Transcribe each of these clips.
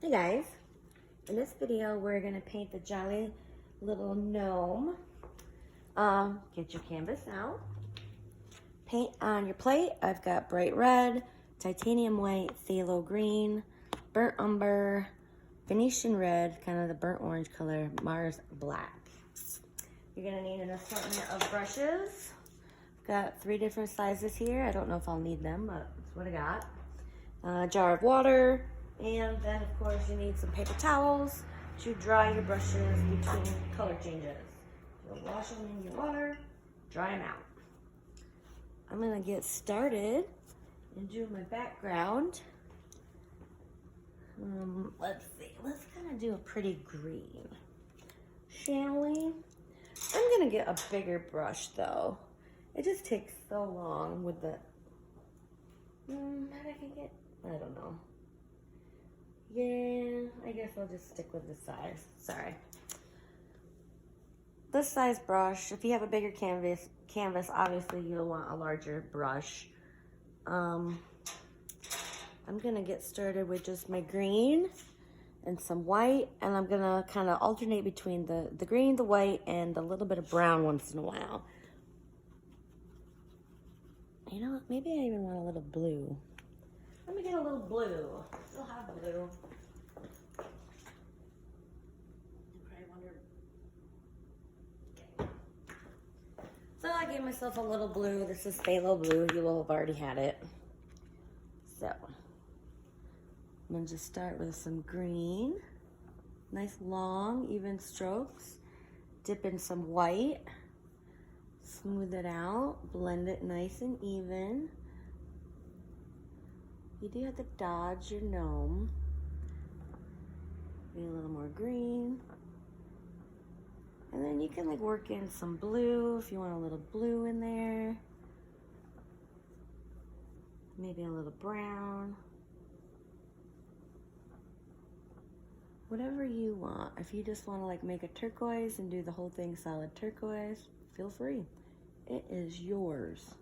Hey guys, in this video we're going to paint the jolly little gnome. Get your canvas out. Paint on your plate. I've got bright red, titanium white, phthalo green, burnt umber, Venetian red, kind of the burnt orange color, Mars black. You're going to need an assortment of brushes. I've got 3 different sizes here. I don't know if I'll need them, but that's what I got. A jar of water. And then, of course, you need some paper towels to dry your brushes between color changes. So wash them in your water, dry them out. I'm going to get started and do my background. Let's see. Let's kind of do a pretty green, shall we? I'm going to get a bigger brush, though. It just takes so long with the... I don't know. Yeah, I guess I'll just stick with this size. Sorry. This size brush, if you have a bigger canvas, obviously you'll want a larger brush. I'm gonna get started with just my green and some white, and I'm gonna kind of alternate between the green, the white, and a little bit of brown once in a while. You know what? Maybe I even want a little blue. Let me get a little blue. I still have blue. You probably wonder. Okay. So I gave myself a little blue. This is phthalo blue. You will have already had it. So I'm gonna just start with some green. Nice long, even strokes. Dip in some white. Smooth it out. Blend it nice and even. You do have to dodge your gnome. Maybe a little more green. And then you can like work in some blue if you want a little blue in there. Maybe a little brown. Whatever you want. If you just want to like make a turquoise and do the whole thing solid turquoise, feel free. It is yours.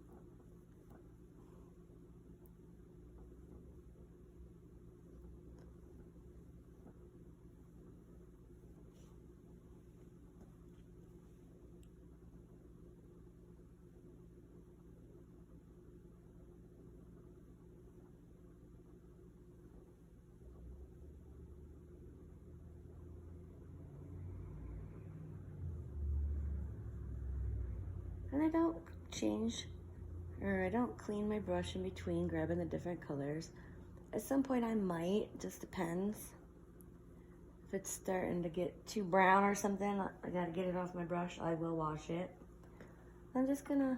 And I don't I don't clean my brush in between grabbing the different colors. At some point I might, just depends. If it's starting to get too brown or something, I gotta get it off my brush, I will wash it. I'm just gonna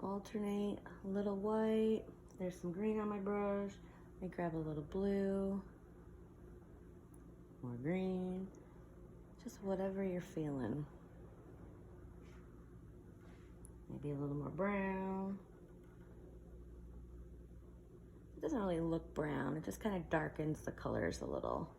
alternate a little white. There's some green on my brush. I grab a little blue, more green, just whatever you're feeling. Maybe a little more brown. It doesn't really look brown, it just kind of darkens the colors a little.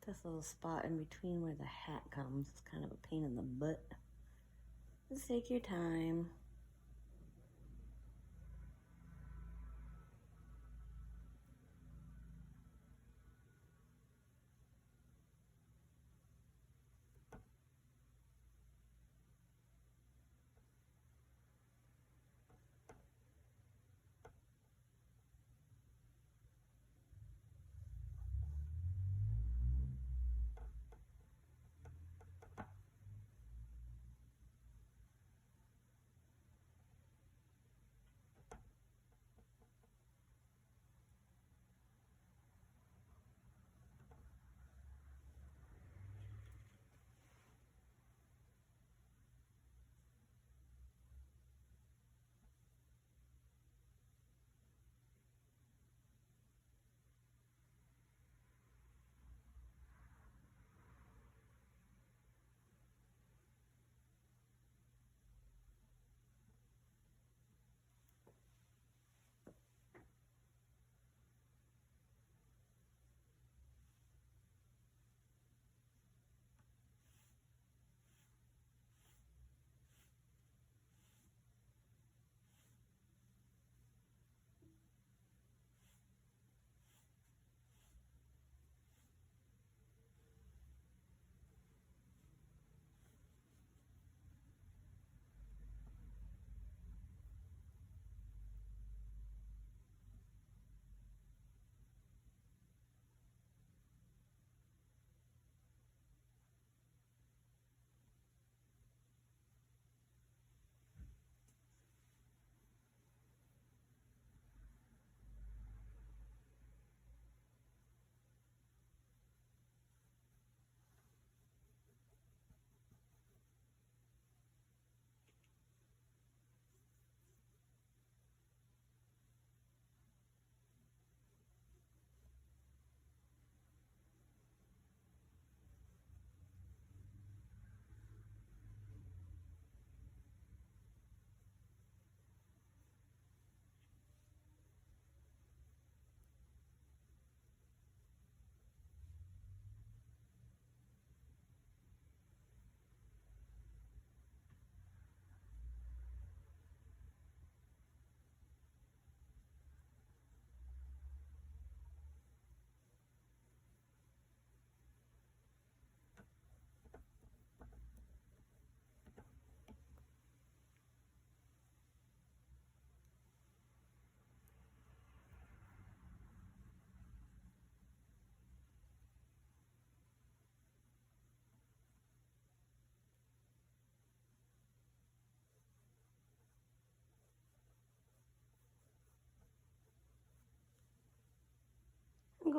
This little spot in between where the hat comes is kind of a pain in the butt. Just take your time.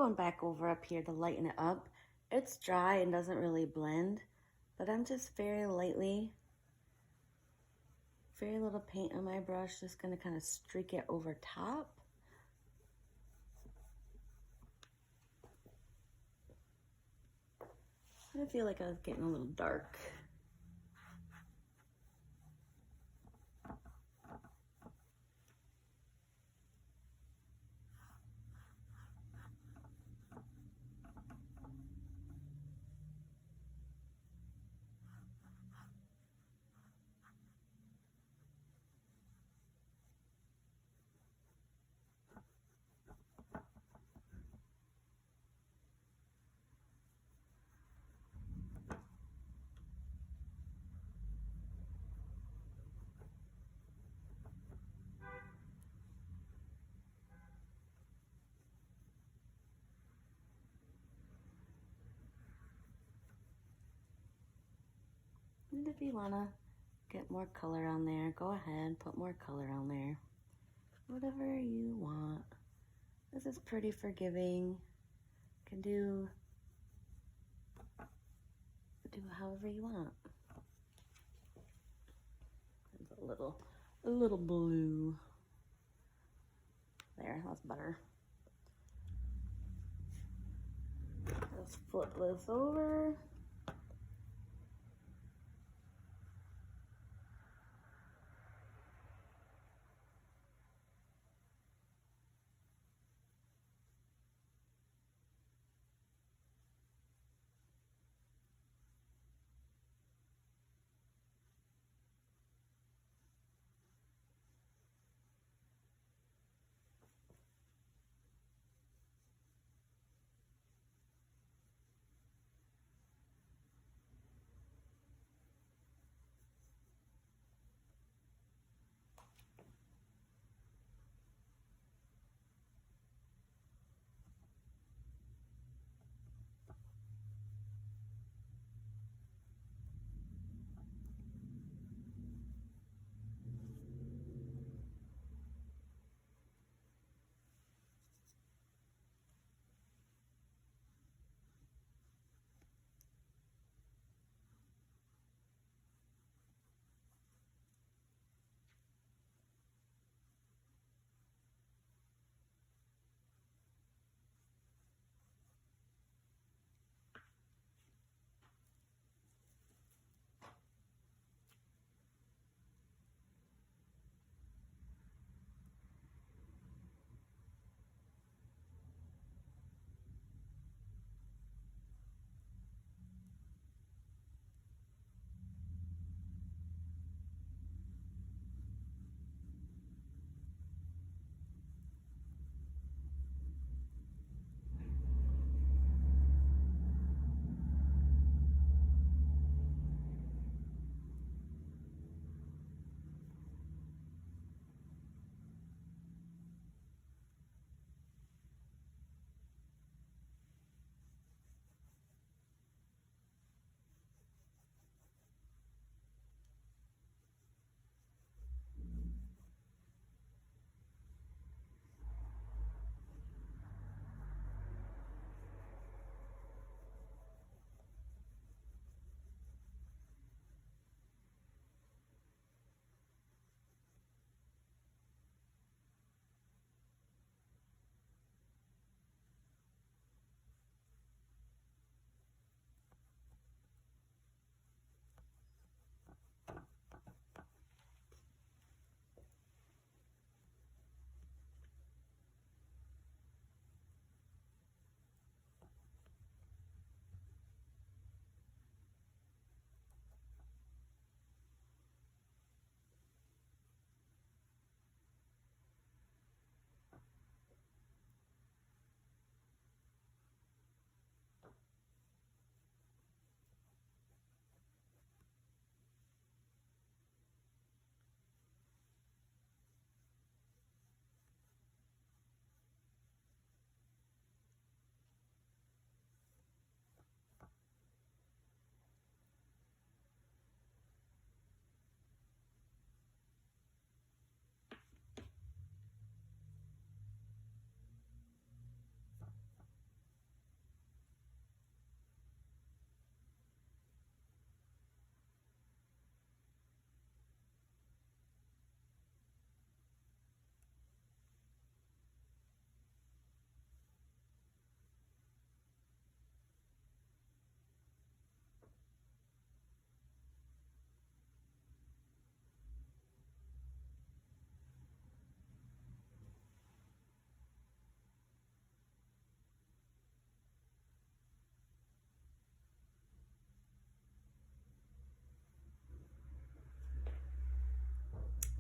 going back over up here to lighten it up. It's dry and doesn't really blend, but I'm just very lightly, very little paint on my brush, just gonna kind of streak it over top. I feel like I was getting a little dark. And if you wanna get more color on there, go ahead, put more color on there. Whatever you want. This is pretty forgiving. You can do however you want. There's a little blue. There, that's better. Let's flip this over.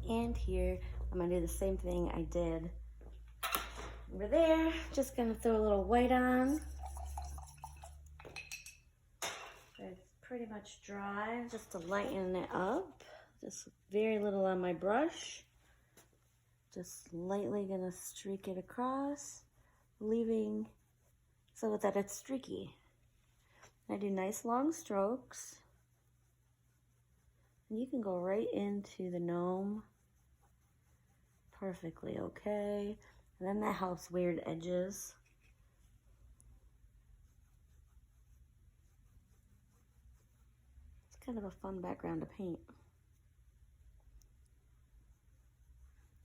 And here, I'm gonna do the same thing I did over there. Just gonna throw a little white on. It's pretty much dry, just to lighten it up. Just very little on my brush. Just lightly gonna streak it across, leaving so that it's streaky. I do nice long strokes. And you can go right into the gnome. Perfectly okay. And then that helps weird edges. It's kind of a fun background to paint.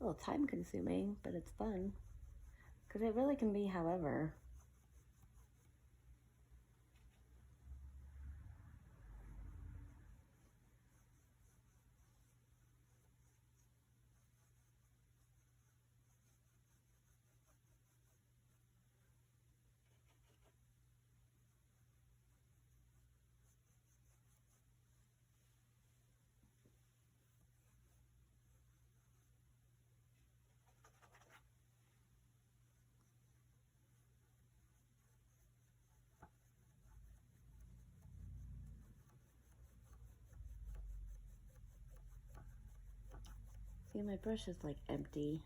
A little time consuming, but it's fun. Because it really can be however. See, my brush is like empty.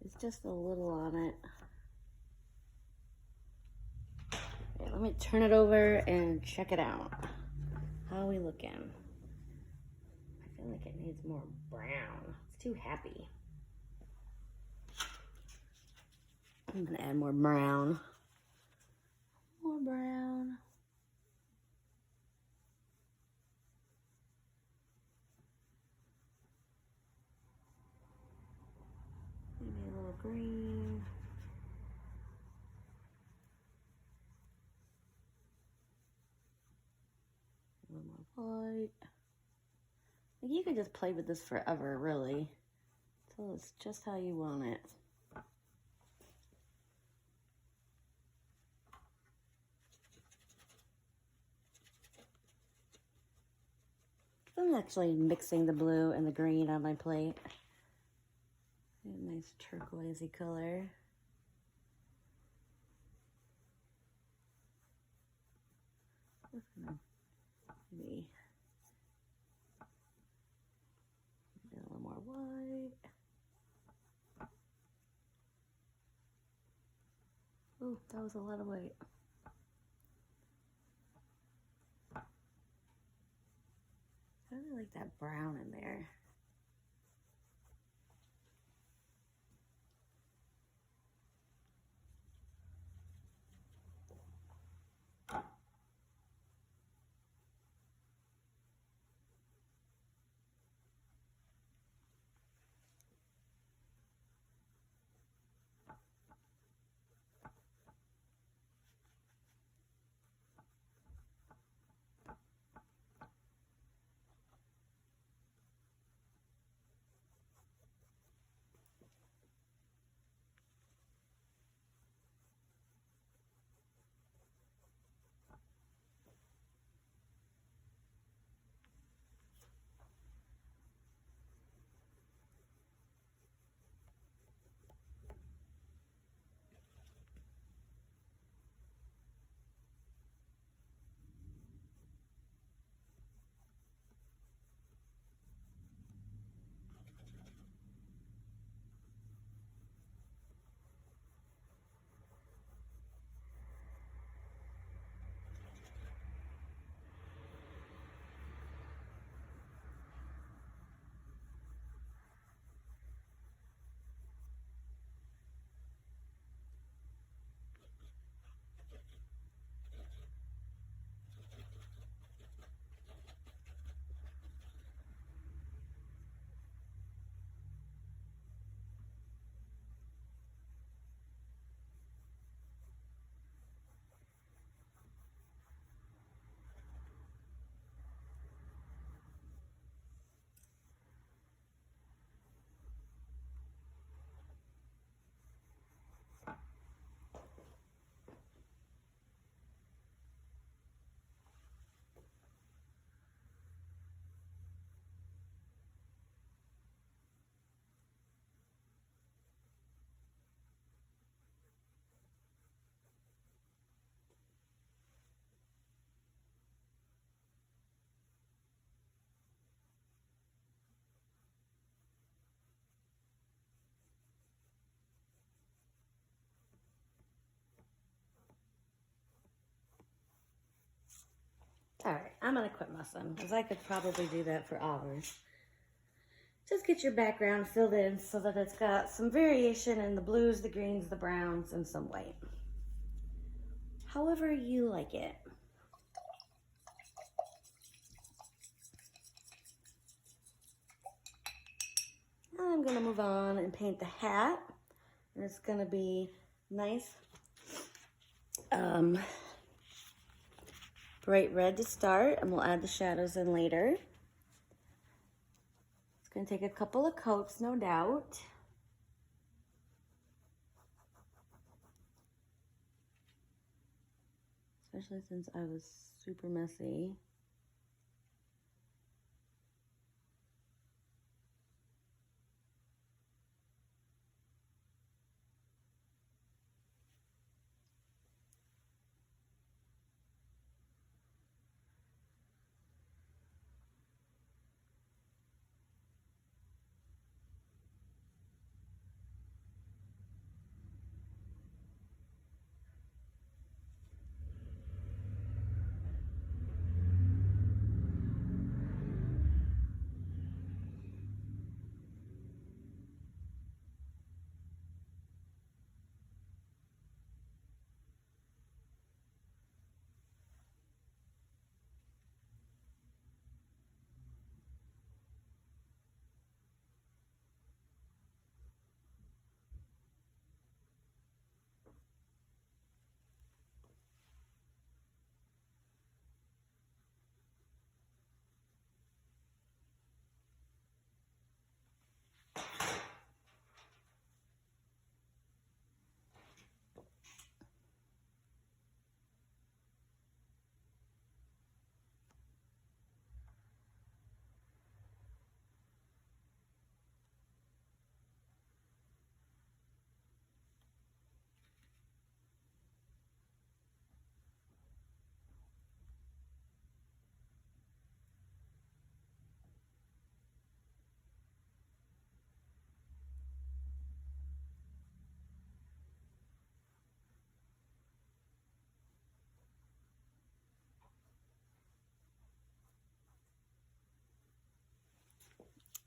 It's just a little on it. Okay, let me turn it over and check it out. How are we looking? I feel like it needs more brown. It's too happy. I'm gonna add more brown. More brown. Maybe a little green. A little more white. Like you can just play with this forever, really. So it's just how you want it. I'm actually mixing the blue and the green on my plate. A nice turquoisey color. Maybe a little more white. Oh, that was a lot of white. I really like that brown in there. I'm gonna quit messing because I could probably do that for hours. Just get your background filled in so that it's got some variation in the blues, the greens, the browns, and some white. However you like it. Now I'm gonna move on and paint the hat. And it's gonna be nice, bright red to start, and we'll add the shadows in later. It's gonna take a couple of coats, no doubt. Especially since I was super messy.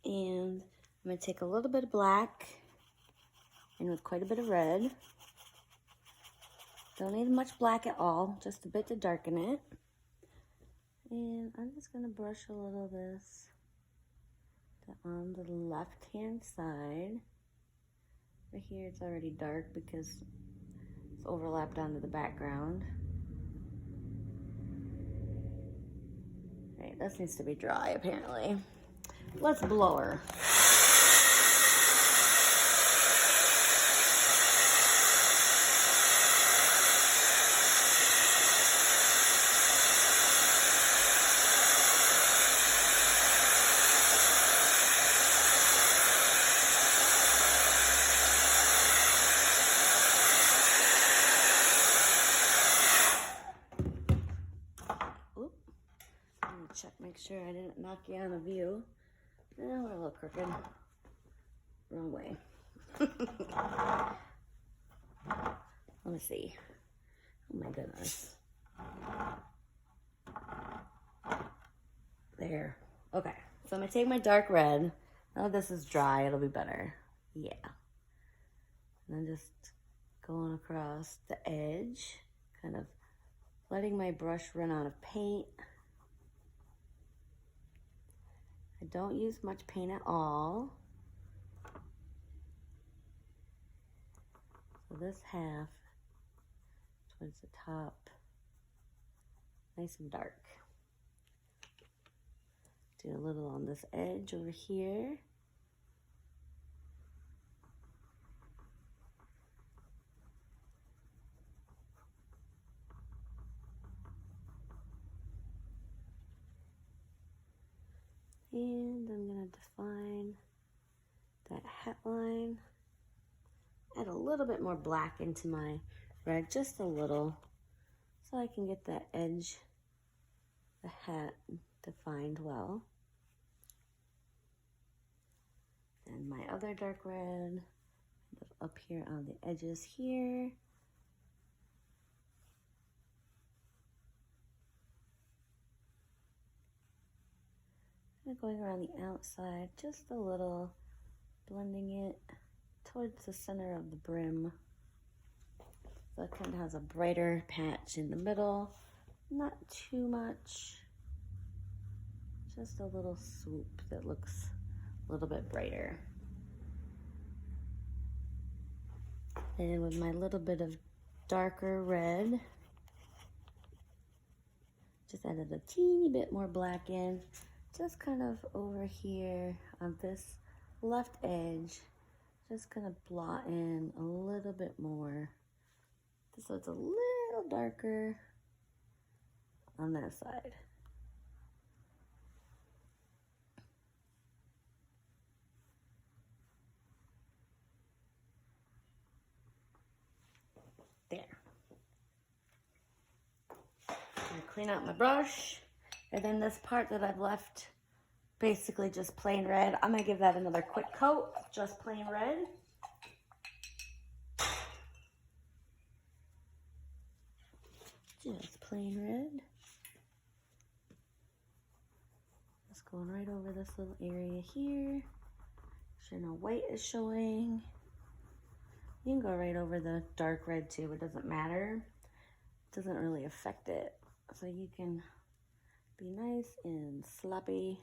And I'm gonna take a little bit of black and with quite a bit of red. Don't need much black at all, just a bit to darken it. And I'm just gonna brush a little of this on the left-hand side. Right here it's already dark because it's overlapped onto the background. Right, this needs to be dry apparently. Let's blow her. Oop. Let me check, make sure I didn't knock you on a view. We're a little crooked. Wrong way. Let me see. Oh my goodness. There. Okay. So I'm going to take my dark red. Now this is dry, it'll be better. Yeah. And then just going across the edge, kind of letting my brush run out of paint. I don't use much paint at all. So this half towards the top, nice and dark. Do a little on this edge over here. And I'm gonna define that hat line. Add a little bit more black into my red, just a little, so I can get that edge, the hat defined well. And my other dark red, up here on the edges here. Kind of going around the outside, just a little, blending it towards the center of the brim. So it kind of has a brighter patch in the middle, not too much, just a little swoop that looks a little bit brighter. And with my little bit of darker red, just added a teeny bit more black in, just kind of over here on this left edge, just gonna blot in a little bit more, so it's a little darker on that side. There. I'm gonna clean out my brush, and then this part that I've left basically just plain red, I'm gonna give that another quick coat, just plain red. Just plain red. Just going right over this little area here. Make sure no white is showing. You can go right over the dark red too, it doesn't matter. It doesn't really affect it. So you can be nice and sloppy.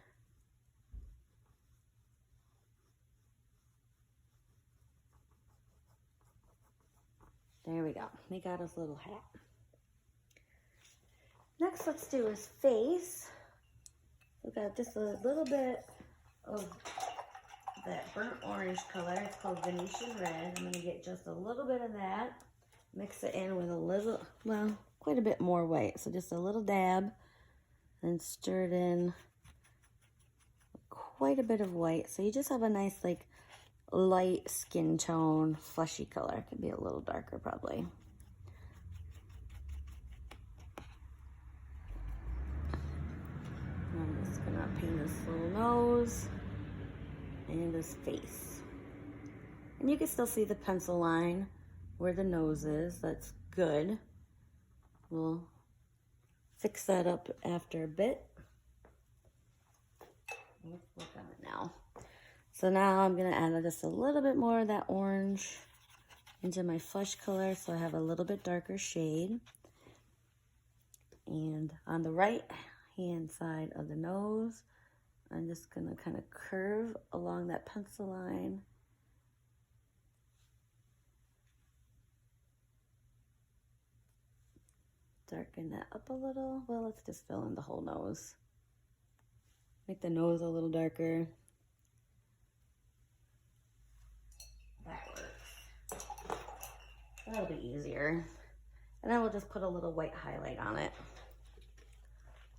There we go, we got his little hat. Next, let's do his face. We've got just a little bit of that burnt orange color. It's called Venetian red. I'm gonna get just a little bit of that, mix it in with a little, well, quite a bit more white. So just a little dab, and stir it in quite a bit of white. So you just have a nice, like, light skin tone, fleshy color. It could be a little darker probably. I'm just gonna paint his little nose and his face. And you can still see the pencil line where the nose is. That's good. We'll fix that up after a bit. Let's look at it now. So now I'm gonna add just a little bit more of that orange into my flesh color, so I have a little bit darker shade. And on the right hand side of the nose, I'm just gonna kind of curve along that pencil line. Darken that up a little. Well, let's just fill in the whole nose. Make the nose a little darker. That works. That'll be easier. And then we'll just put a little white highlight on it.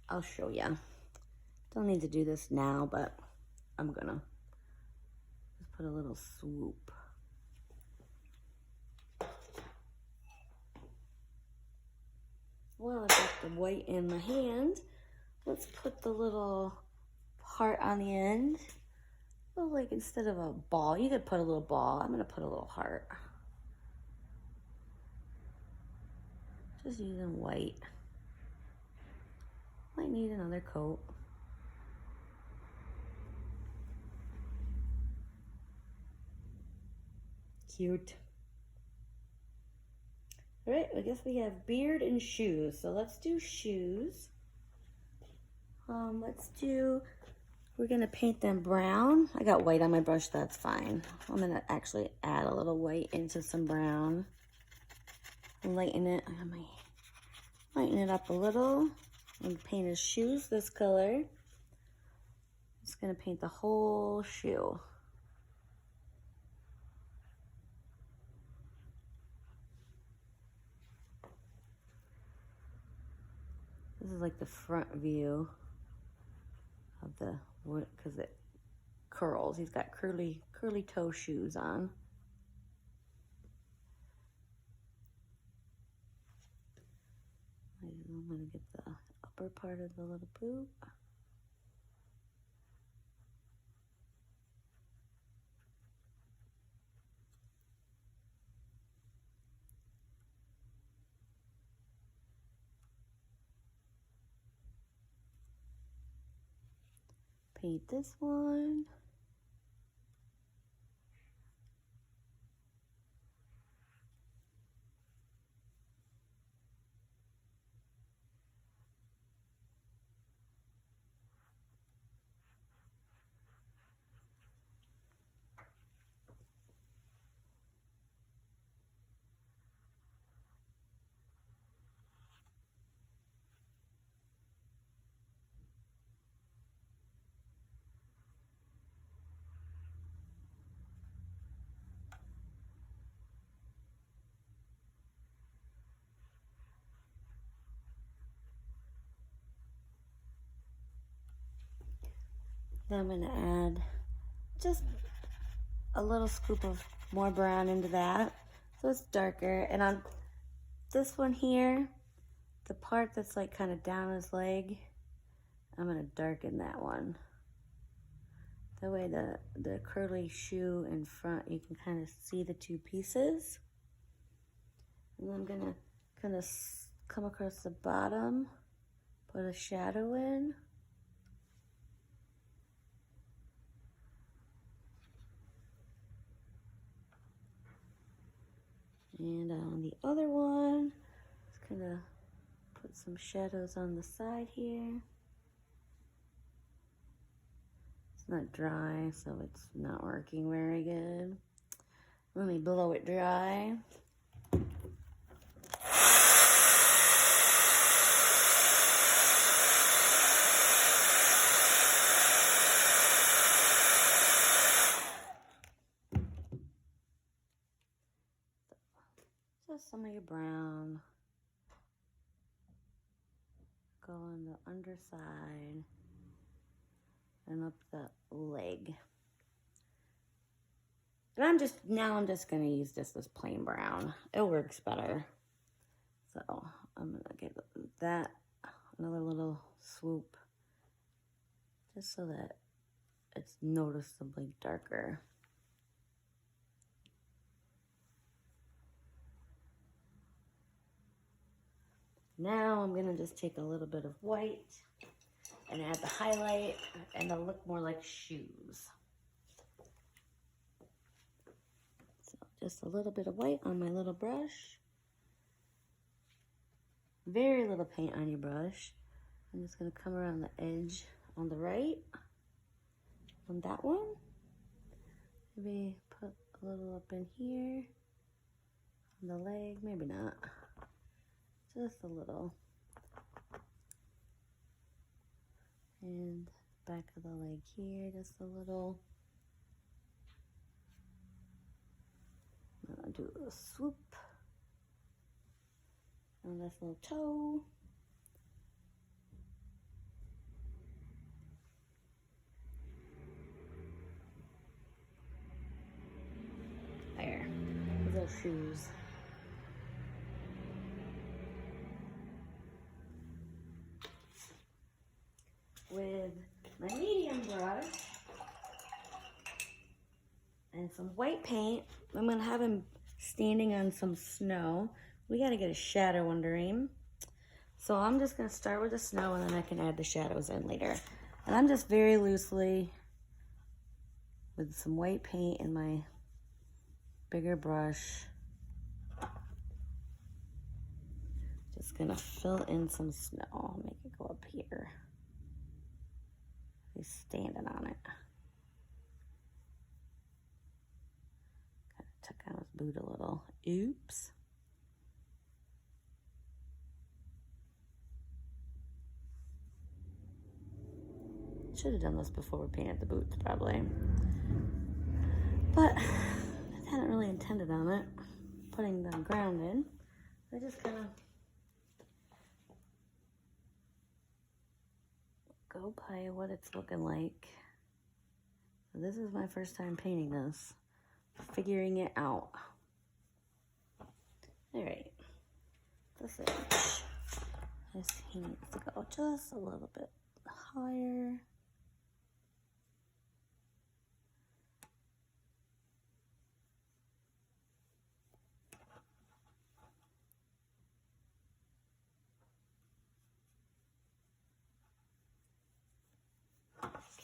I'll show you. Don't need to do this now, but I'm gonna just put a little swoop. Well, I've got the white in my hand. Let's put the little heart on the end. Well, like instead of a ball, you could put a little ball. I'm gonna put a little heart. Just using white. Might need another coat. Cute. All right, I guess we have beard and shoes. So let's do shoes. We're gonna paint them brown. I got white on my brush, that's fine. I'm gonna actually add a little white into some brown. Lighten it, lighten it up a little. And paint his shoes this color. Just gonna paint the whole shoe. This is like the front view of the wood, because it curls. He's got curly toe shoes on. I'm gonna get the upper part of the little boot. Paint this one. Then I'm going to add just a little scoop of more brown into that, so it's darker. And on this one here, the part that's like kind of down his leg, I'm going to darken that one. That way the curly shoe in front, you can kind of see the two pieces. And then I'm going to kind of come across the bottom, put a shadow in. And on the other one, just kind of put some shadows on the side here. It's not dry, so it's not working very good. Let me blow it dry. Just some of your brown. Go on the underside and up the leg. And I'm just gonna use this plain brown. It works better. So I'm gonna give that another little swoop, just so that it's noticeably darker. Now I'm gonna just take a little bit of white and add the highlight, and they'll look more like shoes. So just a little bit of white on my little brush. Very little paint on your brush. I'm just gonna come around the edge on the right, on that one. Maybe put a little up in here, on the leg, maybe not. Just a little. And back of the leg here, just a little. I'm gonna do a swoop on this little toe. There, those shoes. With my medium brush and some white paint, I'm gonna have him standing on some snow. We gotta get a shadow under him. So I'm just gonna start with the snow, and then I can add the shadows in later. And I'm just very loosely, with some white paint in my bigger brush, just gonna fill in some snow. Make it go up here. He's standing on it. Kind of took out his boot a little. Oops. Should have done this before we painted the boots, probably. But I hadn't really intended on it, putting the ground in. I just kind of go by what it's looking like. So this is my first time painting this, figuring it out. All right, this he needs to go just a little bit higher.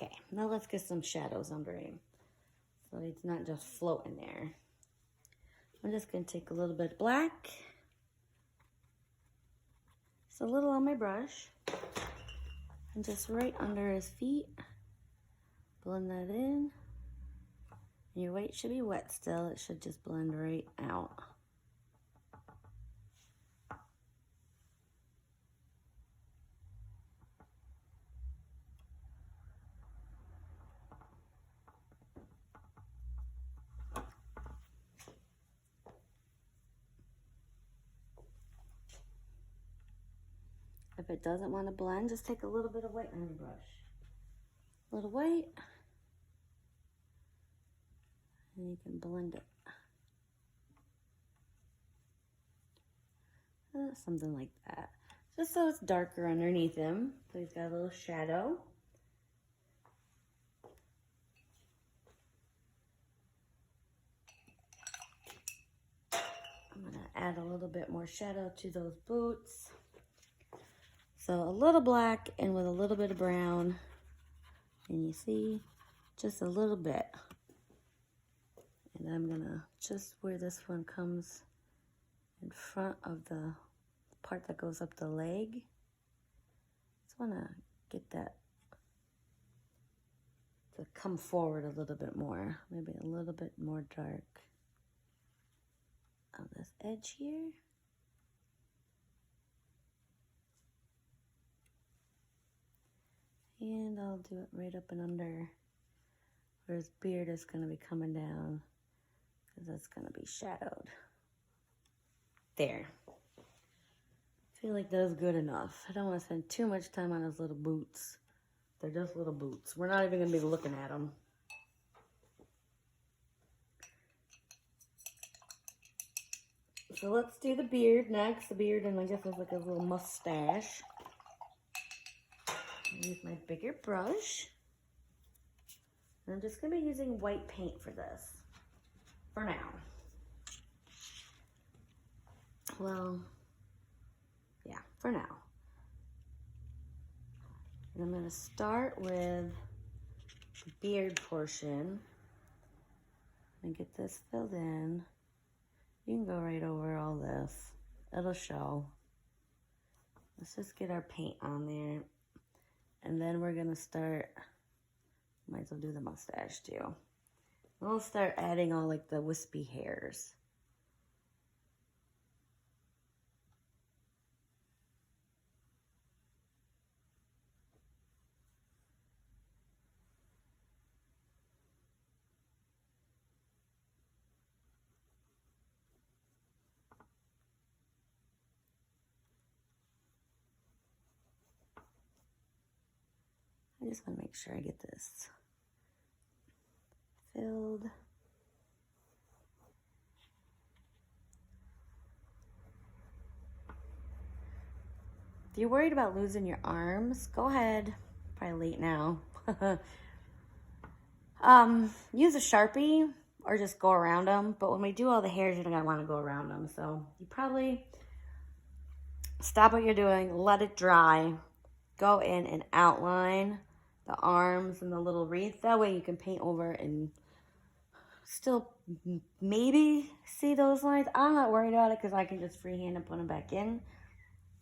Okay, now let's get some shadows under him. So it's not just floating there. I'm just gonna take a little bit of black. Just a little on my brush. And just right under his feet. Blend that in. And your white should be wet still. It should just blend right out. If it doesn't want to blend, just take a little bit of white on your brush. A little white. And you can blend it. Something like that. Just so it's darker underneath him. So he's got a little shadow. I'm going to add a little bit more shadow to those boots. So a little black and with a little bit of brown. And you see, just a little bit. And I'm going to, just where this one comes in front of the part that goes up the leg, just want to get that to come forward a little bit more. Maybe a little bit more dark on this edge here. And I'll do it right up and under where his beard is going to be coming down, because that's going to be shadowed. There. I feel like that's good enough. I don't want to spend too much time on his little boots. They're just little boots. We're not even going to be looking at them. So let's do the beard next. The beard, and I guess it's like a little mustache. Use my bigger brush. And I'm just going to be using white paint for this. For now. Well, yeah, for now. And I'm going to start with the beard portion. And get this filled in. You can go right over all this. It'll show. Let's just get our paint on there. And then we're going to start, might as well do the mustache too. We'll start adding all like the wispy hairs. I just want to make sure I get this filled. If you're worried about losing your arms, go ahead. Probably late now. Use a Sharpie or just go around them. But when we do all the hairs, you're not going to want to go around them. So you probably stop what you're doing, let it dry, go in and outline the arms and the little wreath. That way you can paint over and still maybe see those lines. I'm not worried about it because I can just freehand and put them back in.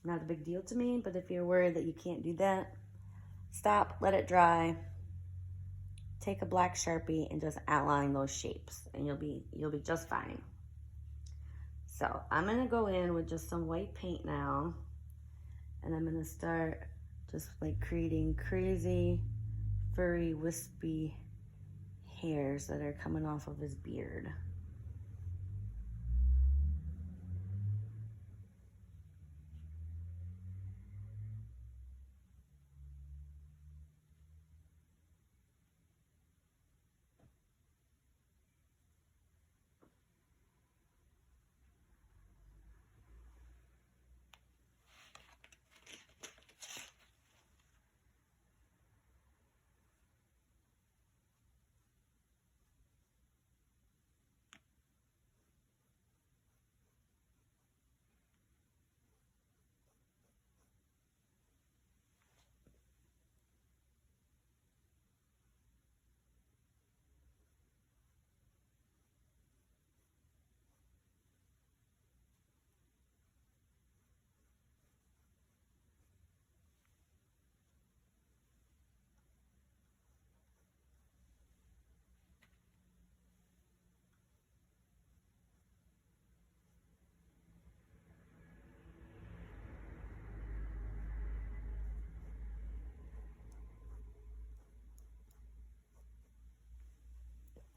Not a big deal to me, but if you're worried that you can't do that, stop, let it dry. Take a black Sharpie and just outline those shapes and you'll be just fine. So I'm gonna go in with just some white paint now, and I'm gonna start just like creating crazy, furry, wispy hairs that are coming off of his beard.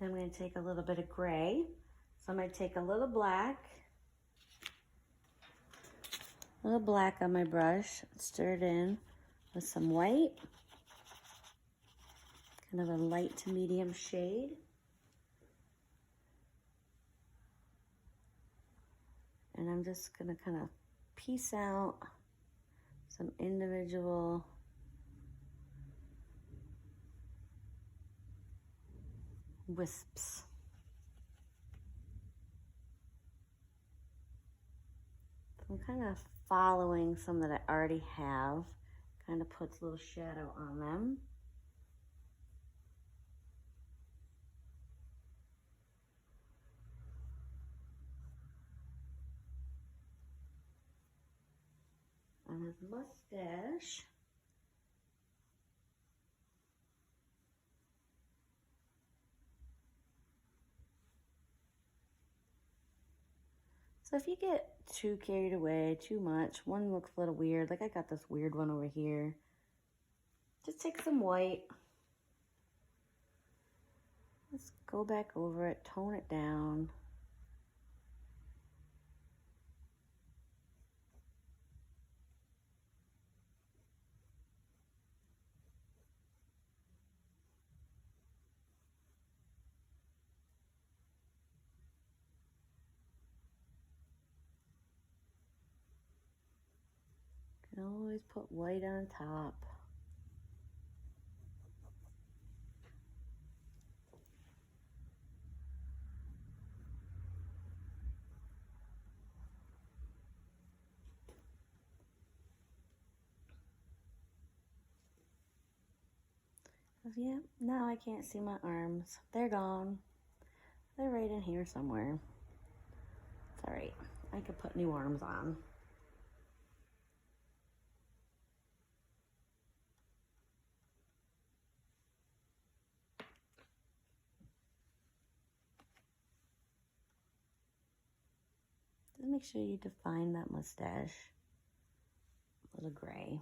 I'm going to take a little bit of gray. So I'm going to take a little black on my brush, stir it in with some white, kind of a light to medium shade. And I'm just going to kind of piece out some individual wisps. I'm kind of following some that I already have, kind of puts a little shadow on them. On his mustache. So if you get too carried away, too much, one looks a little weird, like I got this weird one over here, just take some white. Let's go back over it, tone it down. Can always put white on top. Yeah, now I can't see my arms. They're gone. They're right in here somewhere. It's all right. I could put new arms on. Just make sure you define that mustache. A little gray.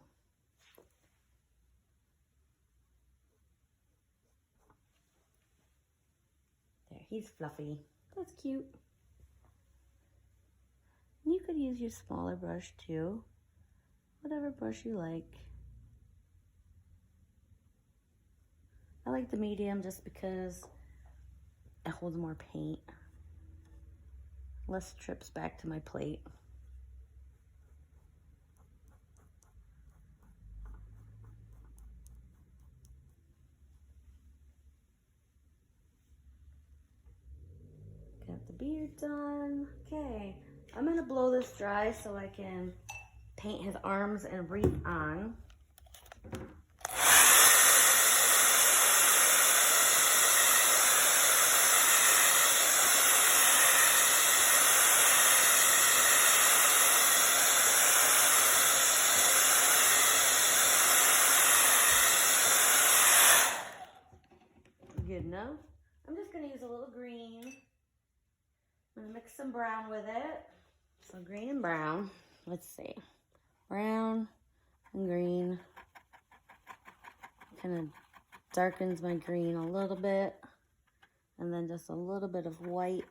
There, he's fluffy. That's cute. You could use your smaller brush too. Whatever brush you like. I like the medium just because it holds more paint. Less trips back to my plate. Got the beard done. Okay, I'm gonna blow this dry so I can paint his arms and wreath on. Good enough. I'm just gonna use a little green. I'm gonna mix some brown with it. So green and brown. Let's see. Brown and green. Kind of darkens my green a little bit. And then just a little bit of white.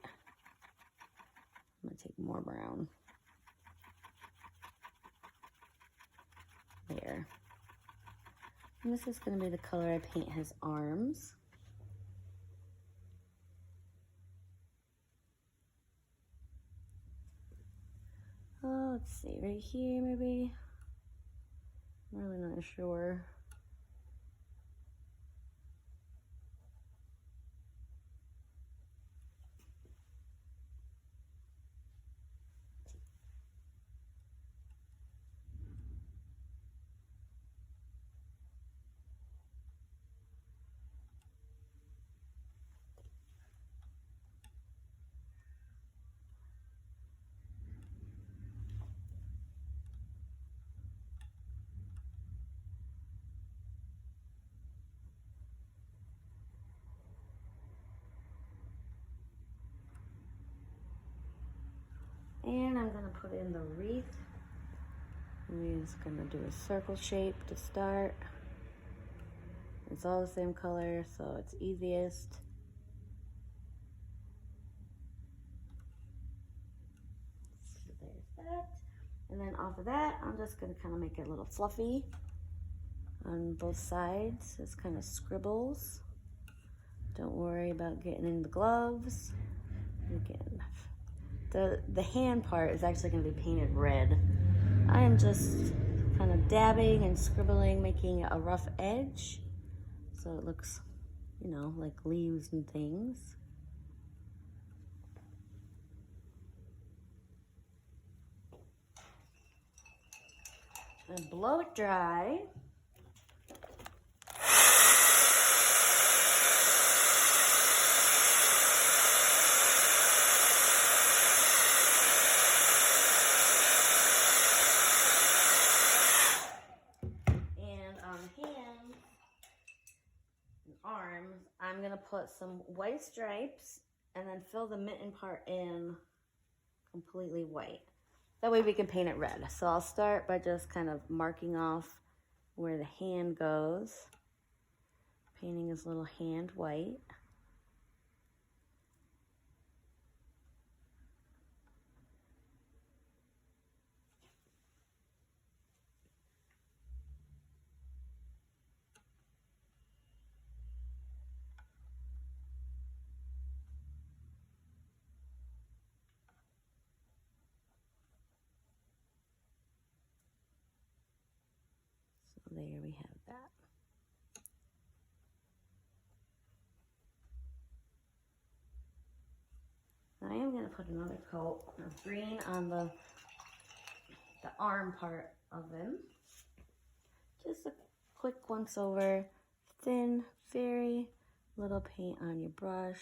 I'm gonna take more brown. There. And this is gonna be the color I paint his arms. Oh, let's see, right here maybe. I'm really not sure. And I'm gonna put in the wreath. I'm just gonna do a circle shape to start. It's all the same color, so it's easiest. And then off of that, I'm just gonna kind of make it a little fluffy on both sides. It's kind of scribbles. Don't worry about getting in the gloves. Again, the hand part is actually gonna be painted red. I am just kind of dabbing and scribbling, making a rough edge so it looks, you know, like leaves and things. And blow it dry. And on the hands and arms, I'm gonna put some white stripes and then fill the mitten part in completely white. That way we can paint it red. So I'll start by just kind of marking off where the hand goes, painting his little hand white. So there we have that. I am going to put another coat of green on the arm part of him. Just a quick once over, thin, very little paint on your brush,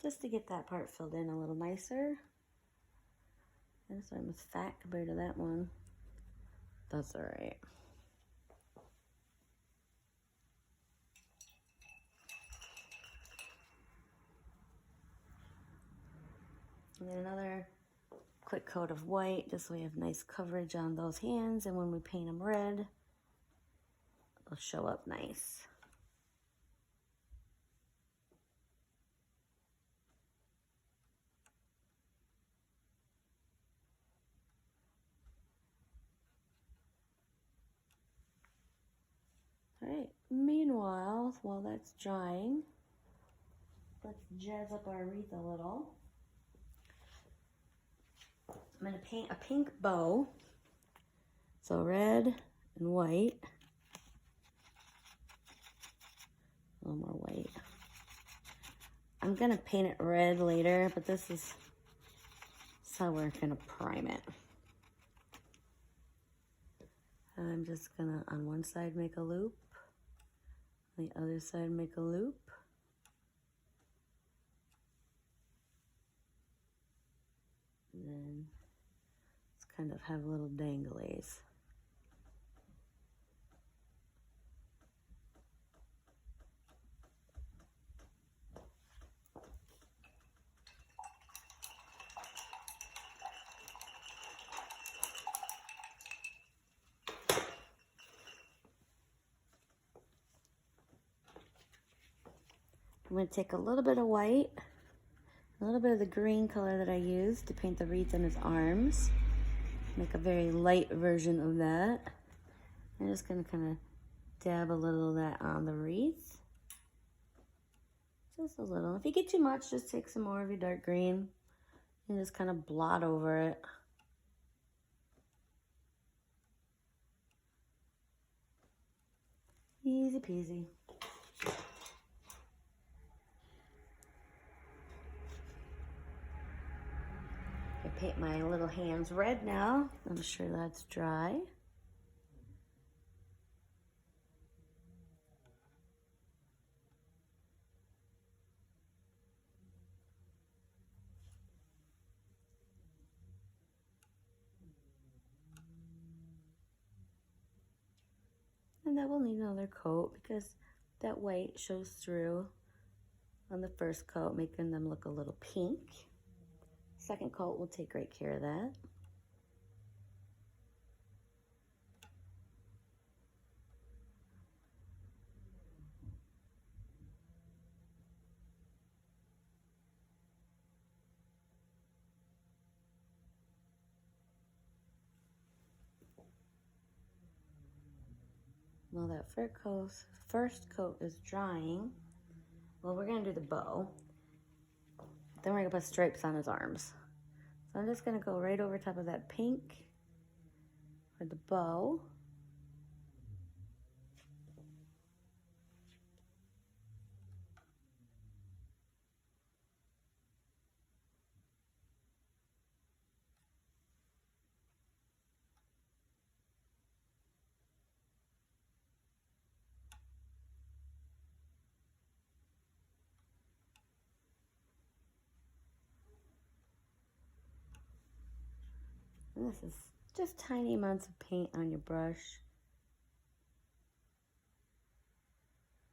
just to get that part filled in a little nicer. This one was fat compared to that one. That's all right. And then another quick coat of white, just so we have nice coverage on those hands, and when we paint them red, it'll show up nice. All right, meanwhile, while that's drying, let's jazz up our wreath a little. I'm going to paint a pink bow. So red and white. A little more white. I'm going to paint it red later, but this is how we're going to prime it. I'm just going to, on one side, make a loop. On the other side, make a loop. And then kind of have little danglies. I'm going to take a little bit of white, a little bit of the green color that I used to paint the wreath on his arms. Make a very light version of that. I'm just going to kind of dab a little of that on the wreath. Just a little. If you get too much, just take some more of your dark green and just kind of blot over it. Easy peasy. I paint my little hands red now. I'm sure that's dry. And that will need another coat because that white shows through on the first coat, making them look a little pink. Second coat will take great care of that. While that first coat is drying, well, we're gonna do the bow. Then we're gonna put stripes on his arms. So I'm just gonna go right over top of that pink for the bow. And this is just tiny amounts of paint on your brush,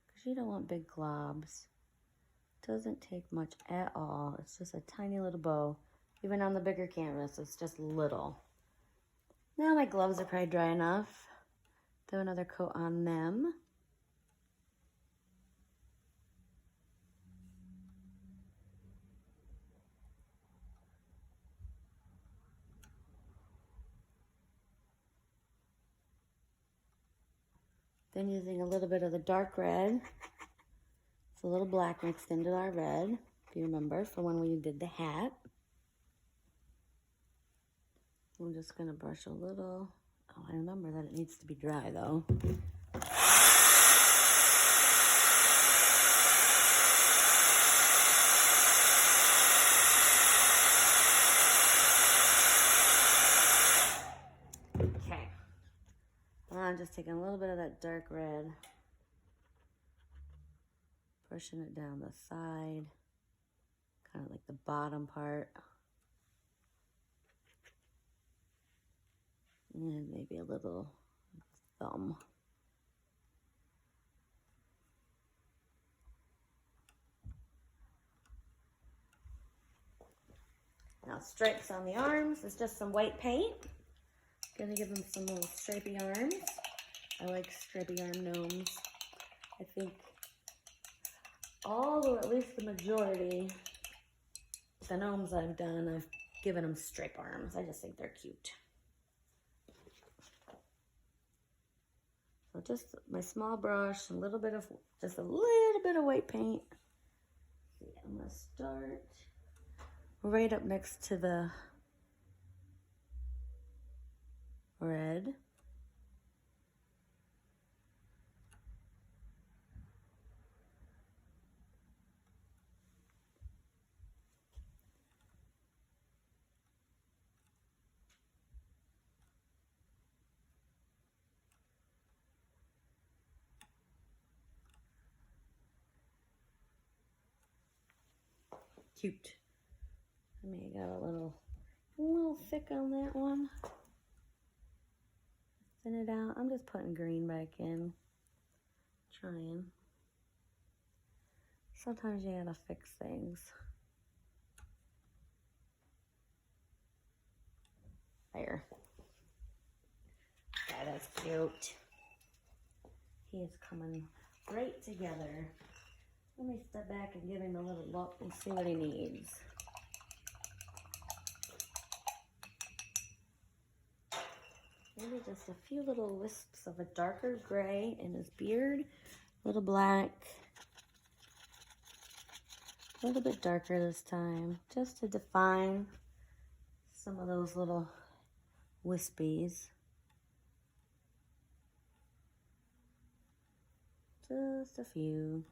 because you don't want big globs. Doesn't take much at all. It's just a tiny little bow. Even on the bigger canvas, it's just little. Now my gloves are probably dry enough. Do another coat on them. Then using a little bit of the dark red. It's a little black mixed into our red, if you remember, from when we did the hat. I'm just gonna brush a little. Oh, I remember that it needs to be dry though. Okay. I'm just taking a little bit of that dark red, brushing it down the side, kind of like the bottom part. And maybe a little thumb. Now stripes on the arms is just some white paint. Gonna give them some little stripy arms. I like stripy arm gnomes. I think all, or at least the majority, of the gnomes I've done, I've given them stripe arms. I just think they're cute. So just my small brush, just a little bit of white paint. See, I'm gonna start right up next to the red. Cute. I may have got a little thick on that one. Thin it out. I'm just putting green back in. Trying. Sometimes you gotta fix things. There. Yeah, that's cute. He is coming right together. Let me step back and give him a little look and see what he needs. Maybe just a few little wisps of a darker gray in his beard. A little black. A little bit darker this time, just to define some of those little wispies. Just a few.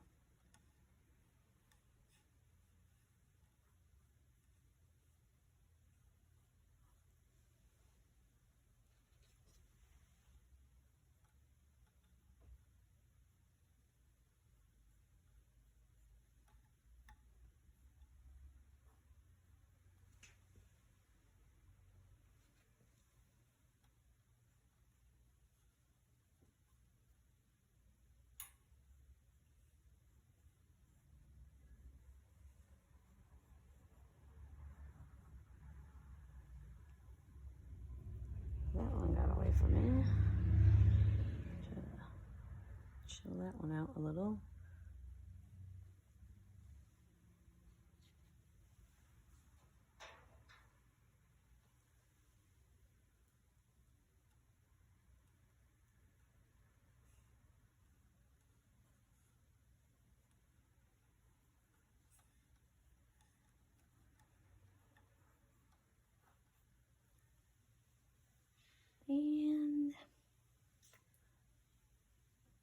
That one got away from me. Try to chill that one out a little. And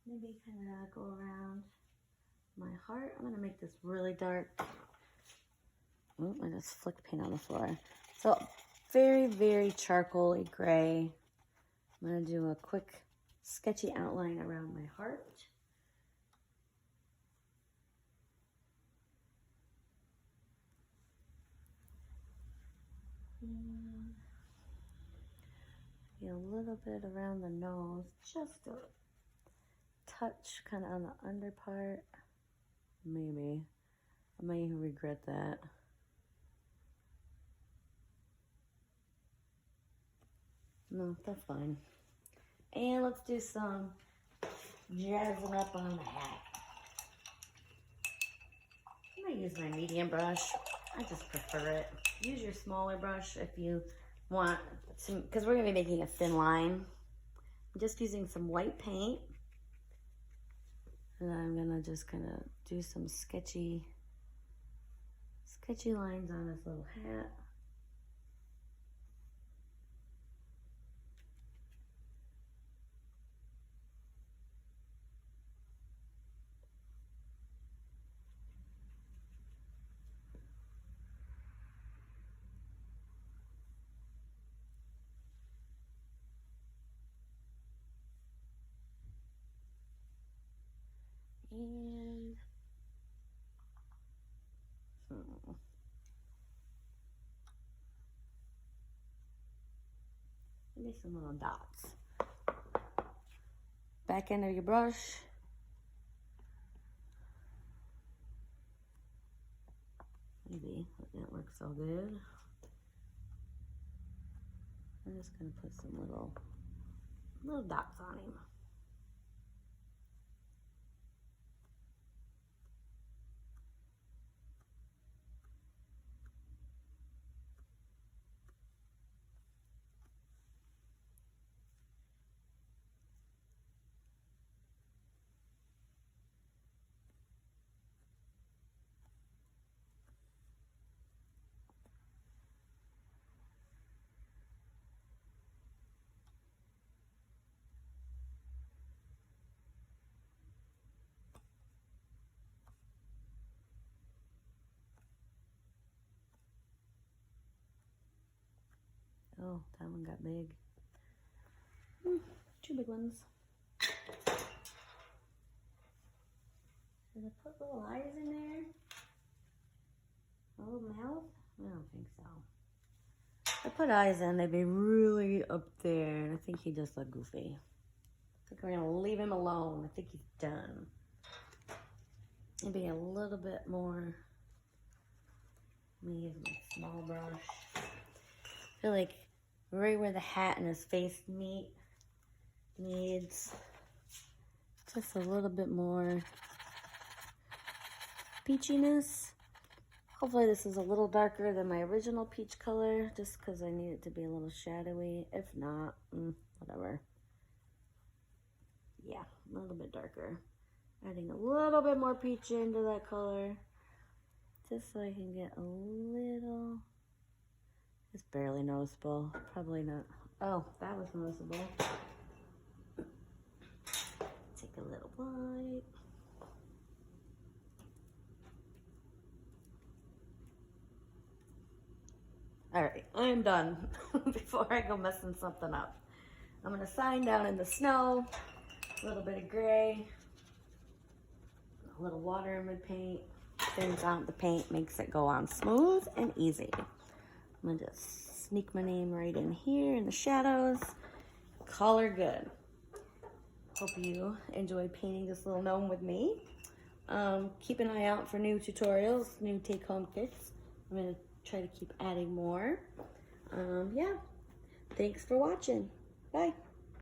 maybe kind of go around my heart. I'm gonna make this really dark. Oh, I just flicked paint on the floor. So very, very charcoaly gray. I'm gonna do a quick sketchy outline around my heart. And a little bit around the nose, just a touch kind of on the under part. Maybe. I may regret that. No, that's fine. And let's do some jazzing up on the hat. I'm gonna use my medium brush. I just prefer it. Use your smaller brush if you want to, because we're gonna be making a thin line. I'm just using some white paint. And I'm gonna just kind of do some sketchy lines on this little hat. And maybe some little dots. Back end of your brush. Maybe that didn't work so good. I'm just gonna put some little dots on him. Oh, that one got big. Two big ones. Did I put little eyes in there? A little mouth? I don't think so. If I put eyes in, they'd be really up there, and I think he just looked goofy. I think we're gonna leave him alone. I think he's done. Maybe a little bit more. Let me use my small brush. I feel like right where the hat and his face meet needs just a little bit more peachiness. Hopefully this is a little darker than my original peach color, just because I need it to be a little shadowy. If not, whatever. Yeah, a little bit darker. Adding a little bit more peach into that color, just so I can get a little, it's barely noticeable, probably not. Oh, that was noticeable. Take a little white. All right, I'm done before I go messing something up. I'm gonna sign down in the snow, a little bit of gray, a little water in my paint, thins out the paint, makes it go on smooth and easy. I'm gonna just sneak my name right in here in the shadows, call her good. Hope you enjoyed painting this little gnome with me. Keep an eye out for new tutorials, new take-home kits. I'm gonna try to keep adding more. Yeah, thanks for watching. Bye.